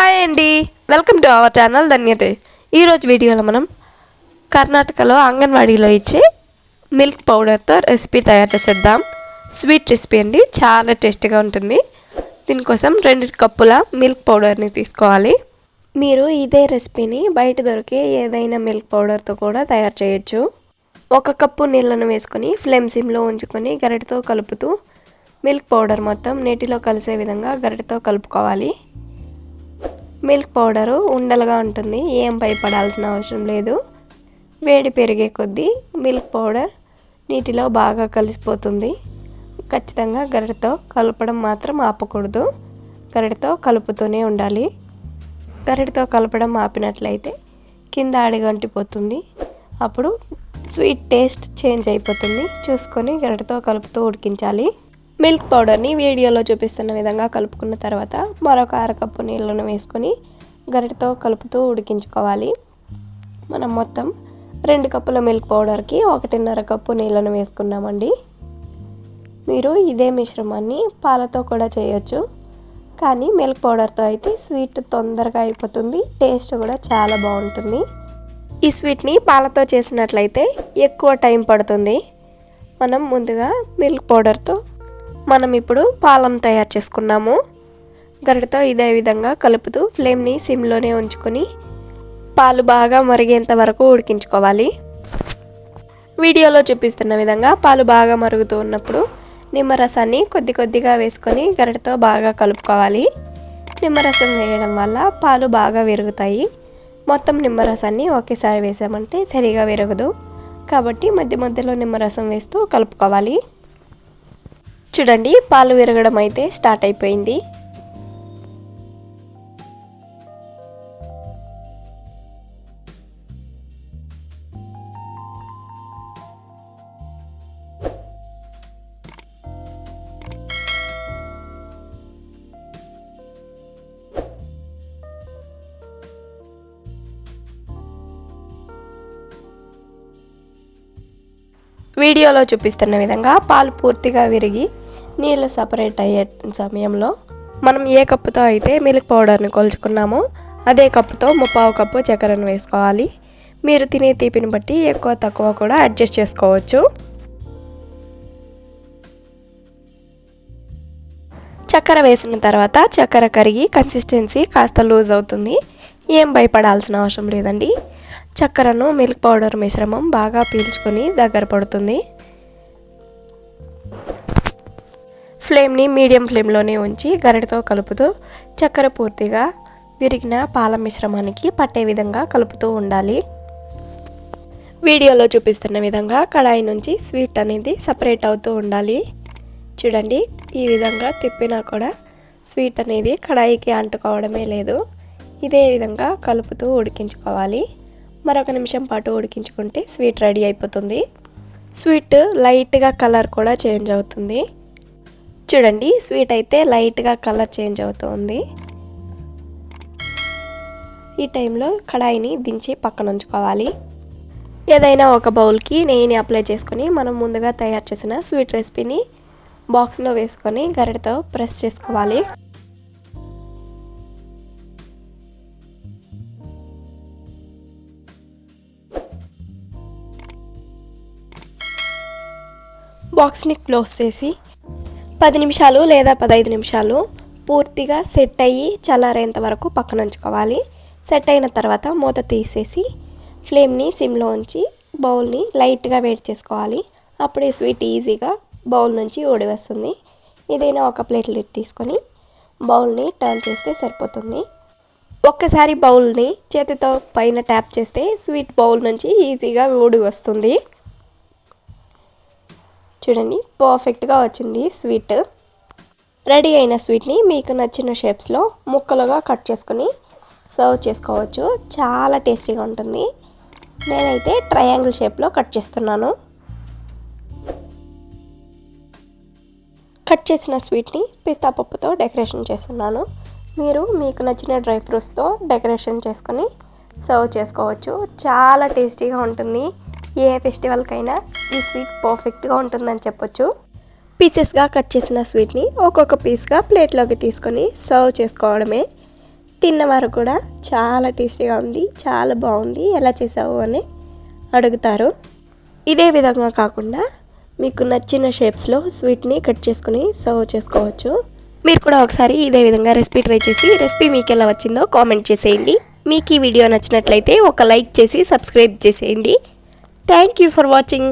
Hi అండి, welcome to our channel ధన్యతే. ఈరోజు వీడియోలో మనం కర్ణాటకలో అంగన్వాడీలో ఇచ్చే మిల్క్ పౌడర్తో రెసిపీ తయారు చేసేద్దాం. స్వీట్ రెసిపీ అండి, చాలా టేస్టీగా ఉంటుంది. దీనికోసం 2 కప్పుల మిల్క్ పౌడర్ని తీసుకోవాలి. మీరు ఇదే రెసిపీని బయట దొరికే ఏదైనా మిల్క్ పౌడర్తో కూడా తయారు చేయొచ్చు. 1 కప్పు నీళ్ళను వేసుకొని ఫ్లేమ్ సిమ్లో ఉంచుకొని గరిటెతో కలుపుతూ మిల్క్ పౌడర్ మొత్తం నీటిలో కలిసే విధంగా గరిటెతో కలుపుకోవాలి. మిల్క్ పౌడరు ఉండలుగా ఉంటుంది, ఏం భయపడాల్సిన అవసరం లేదు. వేడి పెరిగే కొద్దీ మిల్క్ పౌడర్ నీటిలో బాగా కలిసిపోతుంది. ఖచ్చితంగా గరిటెతో కలపడం మాత్రం ఆపకూడదు, గరిటెతో కలుపుతూనే ఉండాలి. గరిటెతో కలపడం ఆపినట్లయితే కింద అడుగంటిపోతుంది, అప్పుడు స్వీట్ టేస్ట్ చేంజ్ అయిపోతుంది. చూసుకొని గరిటెతో కలుపుతూ ఉడికించాలి. మిల్క్ పౌడర్ని వీడియోలో చూపిస్తున్న విధంగా కలుపుకున్న తర్వాత మరొక 1/2 కప్పు నీళ్ళను వేసుకొని గరిటెతో కలుపుతూ ఉడికించుకోవాలి. మనం మొత్తం 2 కప్పుల మిల్క్ పౌడర్కి 1.5 కప్పు నీళ్ళను వేసుకున్నామండి. మీరు ఇదే మిశ్రమాన్ని పాలతో కూడా చేయొచ్చు, కానీ మిల్క్ పౌడర్తో అయితే స్వీట్ తొందరగా అయిపోతుంది, టేస్ట్ కూడా చాలా బాగుంటుంది. ఈ స్వీట్ని పాలతో చేసినట్లయితే ఎక్కువ టైం పడుతుంది. మనం ముందుగా మిల్క్ పౌడర్తో ఇప్పుడు పాలను తయారు చేసుకున్నాము. గరిటెతో ఇదే విధంగా కలుపుతూ ఫ్లేమ్ని సిమ్లోనే ఉంచుకొని పాలు బాగా మరిగేంత వరకు ఉడికించుకోవాలి. వీడియోలో చూపిస్తున్న విధంగా పాలు బాగా మరుగుతూ ఉన్నప్పుడు నిమ్మరసాన్ని కొద్దిగా వేసుకొని గరిటెతో బాగా కలుపుకోవాలి. నిమ్మరసం వేయడం వల్ల పాలు బాగా విరుగుతాయి. మొత్తం నిమ్మరసాన్ని ఒకేసారి వేసామంటే సరిగా విరగదు, కాబట్టి మధ్యలో నిమ్మరసం వేస్తూ కలుపుకోవాలి. చూడండి, పాలు విరగడం అయితే స్టార్ట్ అయిపోయింది. వీడియోలో చూపిస్తున్న విధంగా పాలు పూర్తిగా విరిగి నీళ్ళు సపరేట్ అయ్యే సమయంలో మనం ఏ కప్పుతో అయితే మిల్క్ పౌడర్ని కొలుచుకున్నామో అదే కప్పుతో 1/4 కప్పు చక్కెరను వేసుకోవాలి. మీరు తినే తీపిని బట్టి ఎక్కువ తక్కువ కూడా అడ్జస్ట్ చేసుకోవచ్చు. చక్కెర వేసిన తర్వాత చక్కెర కరిగి కన్సిస్టెన్సీ కాస్త లూజ్ అవుతుంది, ఏం భయపడాల్సిన అవసరం లేదండి. చక్కెరను మిల్క్ పౌడర్ మిశ్రమం బాగా పీల్చుకొని దగ్గర పడుతుంది. ఫ్లేమ్ని మీడియం ఫ్లేమ్లోనే ఉంచి గరిటెతో కలుపుతూ చక్కెర పూర్తిగా విరిగిన పాల మిశ్రమానికి పట్టే విధంగా కలుపుతూ ఉండాలి. వీడియోలో చూపిస్తున్న విధంగా కడాయి నుంచి స్వీట్ అనేది సపరేట్ అవుతూ ఉండాలి. చూడండి, ఈ విధంగా తిప్పినా కూడా స్వీట్ అనేది కడాయికి అంటుకోవడమే లేదు. ఇదే విధంగా కలుపుతూ ఉడికించుకోవాలి. మరొక నిమిషం పాటు ఉడికించుకుంటే స్వీట్ రెడీ అయిపోతుంది. స్వీట్ లైట్గా కలర్ కూడా చేంజ్ అవుతుంది. చూడండి, స్వీట్ అయితే లైట్గా కలర్ చేంజ్ అవుతుంది. ఈ టైంలో కడాయిని దించి పక్కన ఉంచుకోవాలి. ఏదైనా ఒక బౌల్కి నెయ్యిని అప్లై చేసుకొని మనం ముందుగా తయారు చేసిన స్వీట్ రెసిపీని బాక్స్లో వేసుకొని గరిటెతో ప్రెస్ చేసుకోవాలి. బాక్స్ని క్లోజ్ చేసి 10 నిమిషాలు లేదా 15 నిమిషాలు పూర్తిగా సెట్ అయ్యి చల్లారేంత వరకు పక్కన ఉంచుకోవాలి. సెట్ అయిన తర్వాత మూత తీసేసి ఫ్లేమ్ని సిమ్లో ఉంచి బౌల్ని లైట్గా వేడి చేసుకోవాలి. అప్పుడే స్వీట్ ఈజీగా బౌల్ నుంచి ఊడి వస్తుంది. ఏదైనా ఒక ప్లేట్లో తీసుకొని బౌల్ని టర్న్ చేస్తే సరిపోతుంది. ఒక్కసారి బౌల్ని చేతితో పైన ట్యాప్ చేస్తే స్వీట్ బౌల్ నుంచి ఈజీగా ఊడి వస్తుంది. చూడండి, పర్ఫెక్ట్గా వచ్చింది స్వీట్. రెడీ అయిన స్వీట్ని మీకు నచ్చిన షేప్స్లో ముక్కలుగా కట్ చేసుకొని సర్వ్ చేసుకోవచ్చు. చాలా టేస్టీగా ఉంటుంది. నేనైతే ట్రయాంగిల్ షేప్లో కట్ చేస్తున్నాను. కట్ చేసిన స్వీట్ని పిస్తా పప్పుతో డెకరేషన్ చేస్తున్నాను. మీరు మీకు నచ్చిన డ్రై ఫ్రూట్స్తో డెకరేషన్ చేసుకొని సర్వ్ చేసుకోవచ్చు. చాలా టేస్టీగా ఉంటుంది. ఏ ఫెస్టివల్కైనా ఈ స్వీట్ పర్ఫెక్ట్గా ఉంటుందని చెప్పొచ్చు. పీసెస్గా కట్ చేసిన స్వీట్ని ఒక్కొక్క పీస్గా ప్లేట్లోకి తీసుకొని సర్వ్ చేసుకోవడమే. తిన్నవారు కూడా చాలా టేస్టీగా ఉంది, చాలా బాగుంది, ఎలా చేసావు అని అడుగుతారు. ఇదే విధంగా కాకుండా మీకు నచ్చిన షేప్స్లో స్వీట్ని కట్ చేసుకుని సర్వ్ చేసుకోవచ్చు. మీరు కూడా ఒకసారి ఇదే విధంగా రెసిపీ ట్రై చేసి రెసిపీ మీకు ఎలా వచ్చిందో కామెంట్ చేసేయండి. మీకు ఈ వీడియో నచ్చినట్లయితే ఒక లైక్ చేసి సబ్స్క్రైబ్ చేసేయండి. Thank you for watching.